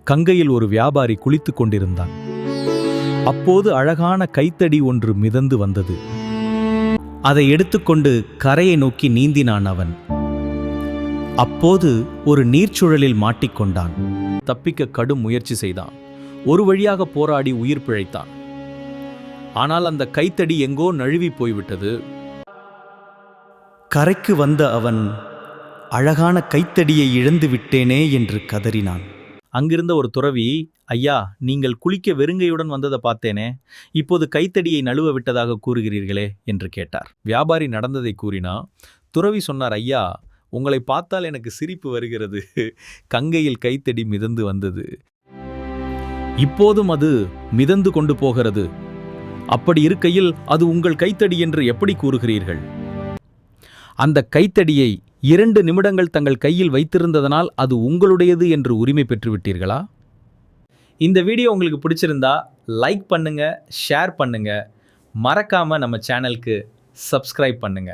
கங்கையில் ஒரு வியாபாரி குளித்துக் கொண்டிருந்தான். அப்போது அழகான கைத்தடி ஒன்று மிதந்து வந்தது. அதை எடுத்துக்கொண்டு கரையை நோக்கி நீந்தினான் அவன். அப்போது ஒரு நீர்ச்சுழலில் மாட்டிக்கொண்டான். தப்பிக்க கடும் முயற்சி செய்தான். ஒரு வழியாக போராடி உயிர் பிழைத்தான். ஆனால் அந்த கைத்தடி எங்கோ நழுவி போய்விட்டது. கரைக்கு வந்த அவன் அழகான கைத்தடியை இழந்து விட்டேனே என்று கதறினான். அங்கிருந்த ஒரு துறவி, ஐயா, நீங்கள் குளிக்க வெறுங்கையுடன் வந்ததை பார்த்தேனே, இப்போது கைத்தடியை நழுவ விட்டதாக கூறுகிறீர்களே என்று கேட்டார். வியாபாரி நடந்ததை கூறினா. துறவி சொன்னார், ஐயா, உங்களை பார்த்தால் எனக்கு சிரிப்பு வருகிறது. கங்கையில் கைத்தடி மிதந்து வந்தது, இப்போதும் அது மிதந்து கொண்டு போகிறது. அப்படி இருக்கையில் அது உங்கள் கைத்தடி என்று எப்படி கூறுகிறீர்கள்? அந்த கைத்தடியை 2 நிமிடங்கள் தங்கள் கையில் வைத்திருந்ததனால் அது உங்களுடையது என்று உரிமை பெற்றுவிட்டீர்களா? இந்த வீடியோ உங்களுக்கு பிடிச்சிருந்தா லைக் பண்ணுங்க, ஷேர் பண்ணுங்க, மறக்காம நம்ம சேனலுக்கு சப்ஸ்கிரைப் பண்ணுங்க.